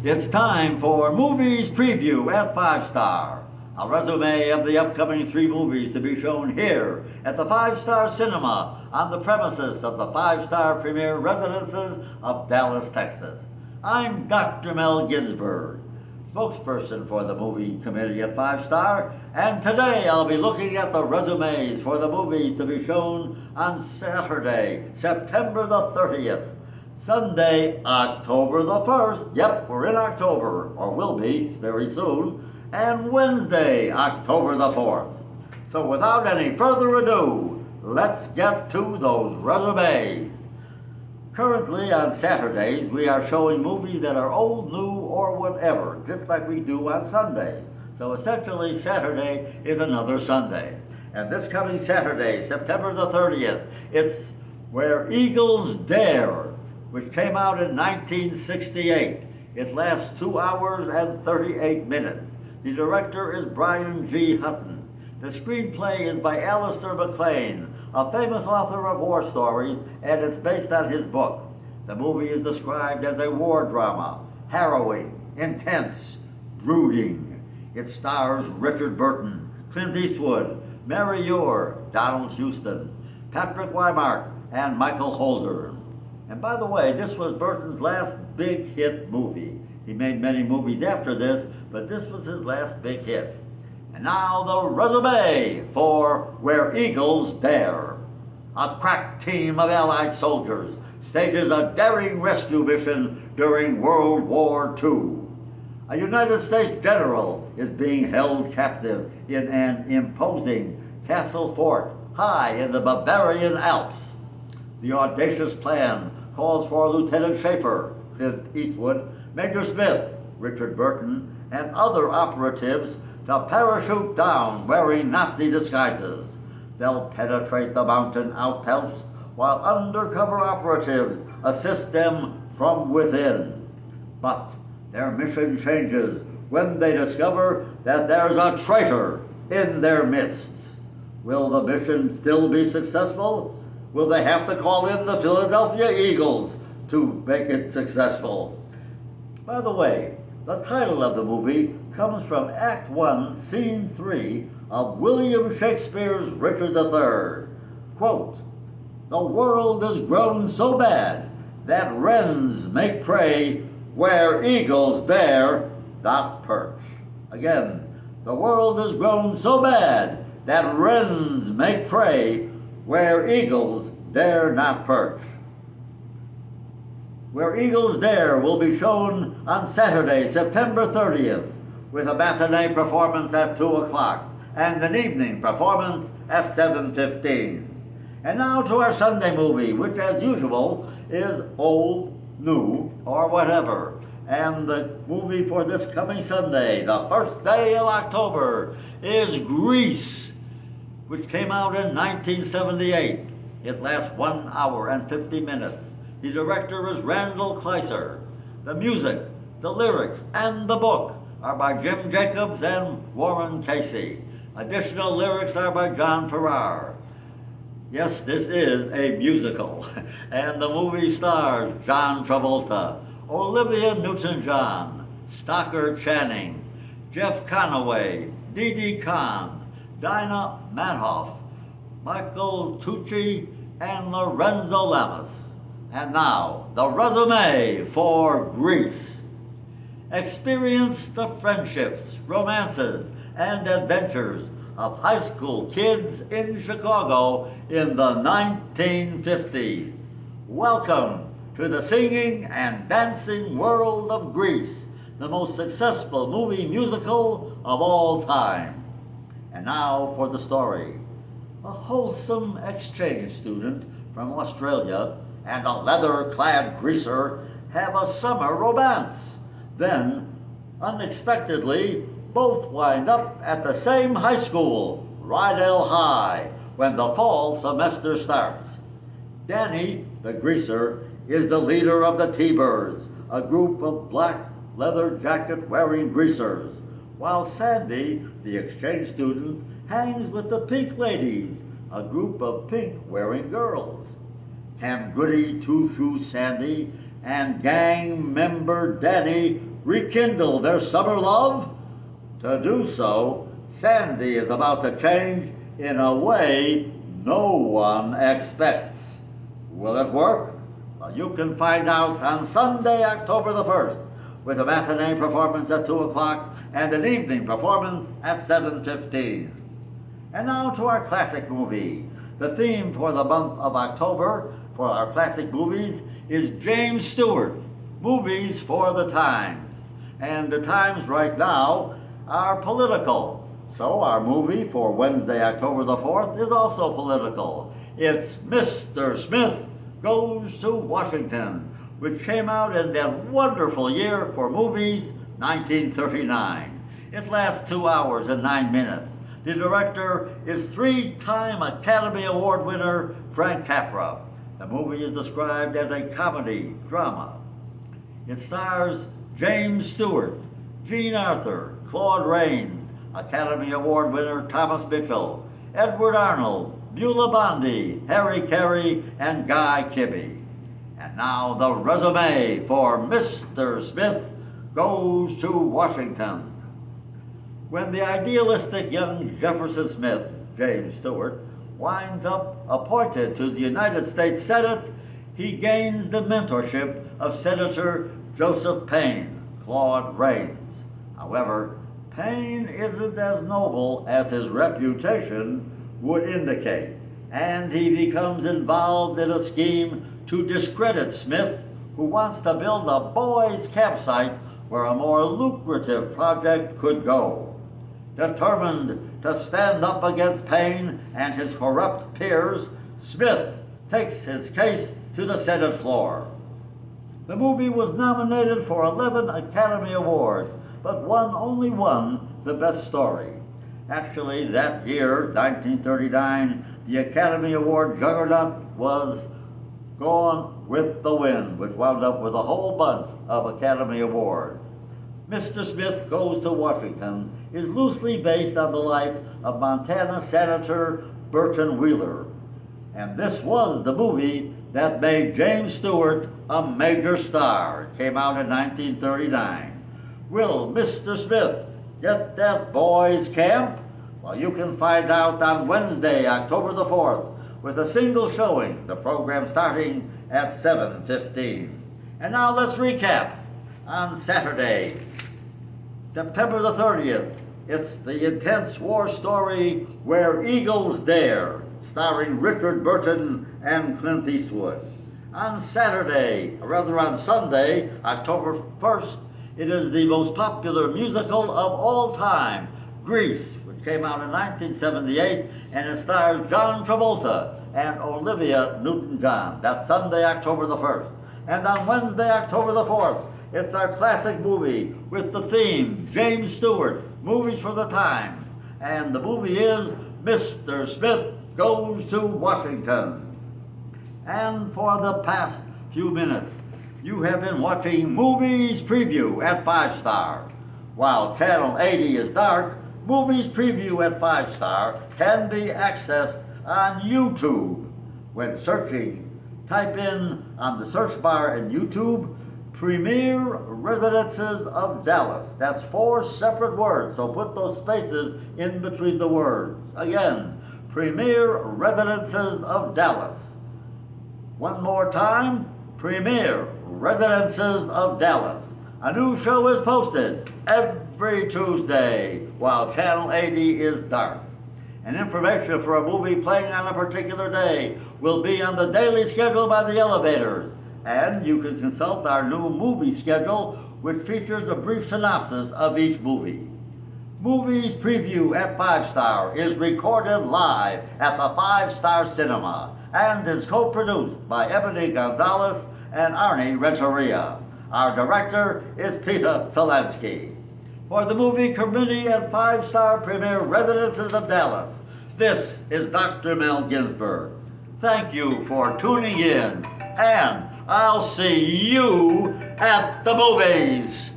It's time for Movies Preview at 5 Star, a resume of the upcoming 3 movies to be shown here at the 5 Star Cinema on the premises of the 5 Star Premier Residences of Dallas, Texas. I'm Dr. Mel Ginsberg, spokesperson for the movie committee at 5 Star, and today I'll be looking at the resumes for the movies to be shown on Saturday, September the 30th. Sunday, October the 1st, yep, we're in October, or will be very soon, and Wednesday, October the 4th. So without any further ado, let's get to those resumes. Currently on Saturdays, we are showing movies that are old, new, or whatever, just like we do on Sundays. So essentially, Saturday is another Sunday. And this coming Saturday, September the 30th, it's Where Eagles Dare, which came out in 1968. It lasts 2 hours and 38 minutes. The director is Brian G. Hutton. The screenplay is by Alistair MacLean, a famous author of war stories, and it's based on his book. The movie is described as a war drama, harrowing, intense, brooding. It stars Richard Burton, Clint Eastwood, Mary Ure, Donald Houston, Patrick Wymark, and Michael Holder. And by the way, this was Burton's last big hit movie. He made many movies after this, but this was his last big hit. And now the resume for Where Eagles Dare. A crack team of Allied soldiers stages a daring rescue mission during World War II. A United States general is being held captive in an imposing castle fort high in the Bavarian Alps. The audacious plan calls for Lieutenant Schaefer, Clint Eastwood, Major Smith, Richard Burton, and other operatives to parachute down wearing Nazi disguises. They'll penetrate the mountain outposts while undercover operatives assist them from within. But their mission changes when they discover that there's a traitor in their midst. Will the mission still be successful? Will they have to call in the Philadelphia Eagles to make it successful? By the way, the title of the movie comes from Act 1, Scene 3 of William Shakespeare's Richard III. Quote, "The world has grown so bad that wrens make prey where eagles dare not perch." Again, the world has grown so bad that wrens make prey where eagles dare not perch. Where Eagles Dare will be shown on Saturday, September 30th, with a matinee performance at 2 o'clock and an evening performance at 7:15. And now to our Sunday movie, which as usual is old, new, or whatever. And the movie for this coming Sunday, the first day of October, is Grease, which came out in 1978. It lasts 1 hour and 50 minutes. The director is Randall Kleiser. The music, the lyrics, and the book are by Jim Jacobs and Warren Casey. Additional lyrics are by John Farrar. Yes, this is a musical, and the movie stars John Travolta, Olivia Newton-John, Stockard Channing, Jeff Conaway, Didi Khan, Dinah Manoff, Michael Tucci, and Lorenzo Lamas. And now, the resume for Grease. Experience the friendships, romances, and adventures of high school kids in Chicago in the 1950s. Welcome to the singing and dancing world of Grease, the most successful movie musical of all time. And now for the story. A wholesome exchange student from Australia and a leather-clad greaser have a summer romance. Then, unexpectedly, both wind up at the same high school, Rydell High, when the fall semester starts. Danny, the greaser, is the leader of the T-Birds, a group of black leather jacket-wearing greasers, while Sandy, the exchange student, hangs with the Pink Ladies, a group of pink-wearing girls. Can Goody Two-Shoes Sandy and gang member Danny rekindle their summer love? To do so, Sandy is about to change in a way no one expects. Will it work? Well, you can find out on Sunday, October the 1st, with a matinee performance at 2 o'clock and an evening performance at 7:15. And now to our classic movie. The theme for the month of October for our classic movies is James Stewart, Movies for the Times. And the times right now are political. So our movie for Wednesday, October the 4th is also political. It's Mr. Smith Goes to Washington, which came out in that wonderful year for movies, 1939. It lasts 2 hours and 9 minutes. The director is three-time Academy Award winner Frank Capra. The movie is described as a comedy drama. It stars James Stewart, Jean Arthur, Claude Rains, Academy Award winner Thomas Mitchell, Edward Arnold, Beulah Bondi, Harry Carey, and Guy Kibbe. And now the resume for Mr. Smith Goes to Washington. When the idealistic young Jefferson Smith, James Stewart, winds up appointed to the United States Senate, he gains the mentorship of Senator Joseph Payne, Claude Rains. However, Payne isn't as noble as his reputation would indicate, and he becomes involved in a scheme to discredit Smith, who wants to build a boys' campsite where a more lucrative project could go. Determined to stand up against Payne and his corrupt peers, Smith takes his case to the Senate floor. The movie was nominated for 11 Academy Awards, but only won the Best Story. Actually, that year, 1939, the Academy Award juggernaut was Gone with the Wind, which wound up with a whole bunch of Academy Awards. Mr. Smith Goes to Washington is loosely based on the life of Montana Senator Burton Wheeler. And this was the movie that made James Stewart a major star. It came out in 1939. Will Mr. Smith get that boys' camp? Well, you can find out on Wednesday, October the 4th, with a single showing, the program starting at 7:15. And now let's recap. On Saturday, September the 30th, it's the intense war story Where Eagles Dare, starring Richard Burton and Clint Eastwood. On Saturday, or rather on Sunday, October 1st, it is the most popular musical of all time, Grease, which came out in 1978, and it stars John Travolta and Olivia Newton-John. That's Sunday, October the 1st. And on Wednesday, October the 4th, it's our classic movie with the theme, James Stewart, Movies for the Times. And the movie is Mr. Smith Goes to Washington. And for the past few minutes, you have been watching Movies Preview at 5 Star. While Channel 80 is dark, Movies Preview at 5 Star can be accessed on YouTube. When searching, type in on the search bar in YouTube, Premier Residences of Dallas. That's 4 separate words, so put those spaces in between the words. Again, Premier Residences of Dallas. One more time, Premier Residences of Dallas. A new show is posted every Tuesday while Channel 80 is dark. And information for a movie playing on a particular day will be on the daily schedule by the Elevators. And you can consult our new movie schedule, which features a brief synopsis of each movie. Movies Preview at 5 Star is recorded live at the 5 Star Cinema and is co-produced by Ebony Gonzalez and Arnie Renteria. Our director is Peter Zelensky. For the movie committee at 5 Star Premier Residences of Dallas, this is Dr. Mel Ginsberg. Thank you for tuning in, and I'll see you at the movies.